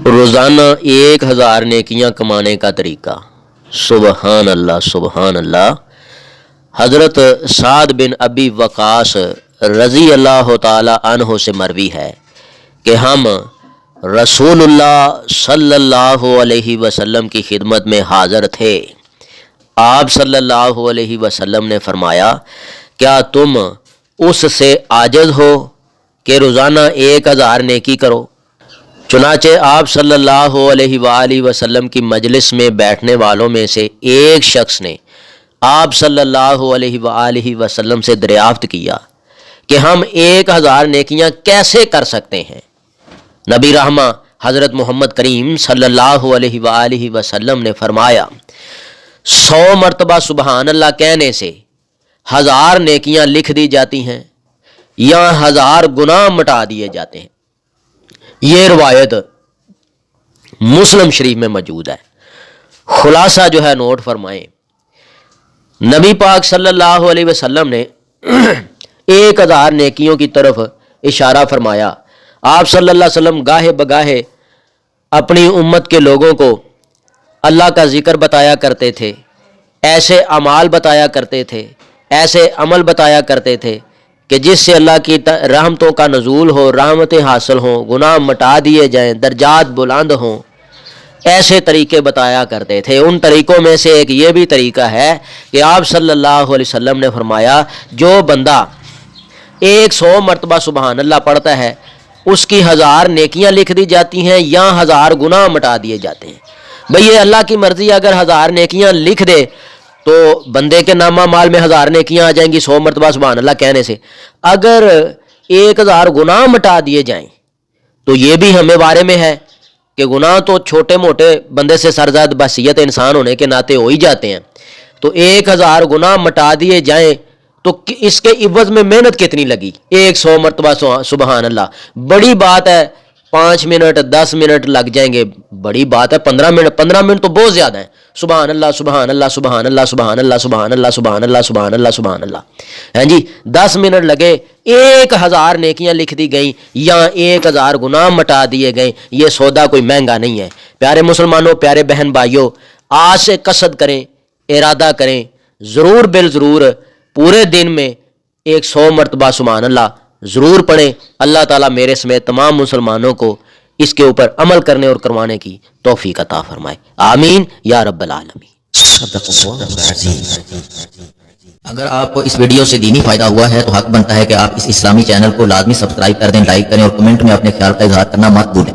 روزانہ 1000 نیکیاں کمانے کا طریقہ۔ سبحان اللہ سبحان اللہ۔ حضرت سعد بن ابی وقاص رضی اللہ تعالی عنہ سے مروی ہے کہ ہم رسول اللہ صلی اللہ علیہ وسلم کی خدمت میں حاضر تھے۔ آپ صلی اللہ علیہ وسلم نے فرمایا، کیا تم اس سے عاجز ہو کہ روزانہ 1000 نیکی کرو؟ چنانچہ آپ صلی اللہ علیہ وآلہ وسلم کی مجلس میں بیٹھنے والوں میں سے ایک شخص نے آپ صلی اللہ علیہ وآلہ وسلم سے دریافت کیا کہ ہم 1000 نیکیاں کیسے کر سکتے ہیں؟ نبی رحمہ حضرت محمد کریم صلی اللہ علیہ وآلہ وسلم نے فرمایا، 100 مرتبہ سبحان اللہ کہنے سے 1000 نیکیاں لکھ دی جاتی ہیں یا 1000 گناہ مٹا دیے جاتے ہیں۔ یہ روایت مسلم شریف میں موجود ہے۔ خلاصہ جو ہے نوٹ فرمائیں، نبی پاک صلی اللہ علیہ وسلم نے 1000 نیکیوں کی طرف اشارہ فرمایا۔ آپ صلی اللہ علیہ وسلم گاہے بگاہے اپنی امت کے لوگوں کو اللہ کا ذکر بتایا کرتے تھے، ایسے اعمال بتایا کرتے تھے، ایسے عمل بتایا کرتے تھے کہ جس سے اللہ کی رحمتوں کا نزول ہو، رحمتیں حاصل ہوں، گناہ مٹا دیے جائیں، درجات بلند ہوں، ایسے طریقے بتایا کرتے تھے۔ ان طریقوں میں سے ایک یہ بھی طریقہ ہے کہ آپ صلی اللہ علیہ وسلم نے فرمایا، جو بندہ 100 مرتبہ سبحان اللہ پڑھتا ہے اس کی 1000 نیکیاں لکھ دی جاتی ہیں یا 1000 گناہ مٹا دیے جاتے ہیں۔ بھئی یہ اللہ کی مرضی، اگر 1000 نیکیاں لکھ دے تو بندے کے نامہ مال میں 1000 نیکیاں آ جائیں گی 100 مرتبہ سبحان اللہ کہنے سے۔ اگر 1000 گناہ مٹا دیے جائیں تو یہ بھی ہمیں بارے میں ہے کہ گناہ تو چھوٹے موٹے بندے سے سرزد بحیثیت انسان ہونے کے ناطے ہو ہی جاتے ہیں، تو 1000 گناہ مٹا دیے جائیں تو اس کے عوض میں محنت کتنی لگی؟ 100 مرتبہ سبحان اللہ بڑی بات ہے، 5 منٹ 10 منٹ لگ جائیں گے، بڑی بات ہے 15 منٹ تو بہت زیادہ ہیں۔ سبحان اللہ سبحان اللہ سبحان اللہ سبحان اللہ سبحان اللہ سبحان اللہ سبحان اللہ سبحان اللہ، ہاں جی 10 منٹ لگے، 1000 نیکیاں لکھ دی گئیں یا 1000 گناہ مٹا دیے گئے۔ یہ سودا کوئی مہنگا نہیں ہے۔ پیارے مسلمانوں، پیارے بہن بھائیوں، آج سے قصد کریں، ارادہ کریں، ضرور بالضرور پورے دن میں 100 مرتبہ سبحان اللہ ضرور پڑھیں۔ اللہ تعالیٰ میرے سمیت تمام مسلمانوں کو اس کے اوپر عمل کرنے اور کروانے کی توفیق عطا فرمائے، آمین یا رب العالمین۔ اگر آپ کو اس ویڈیو سے دینی فائدہ ہوا ہے تو حق بنتا ہے کہ آپ اس اسلامی چینل کو لازمی سبسکرائب کر دیں، لائک کریں اور کمنٹ میں اپنے خیال کا اظہار کرنا مت بھولیں۔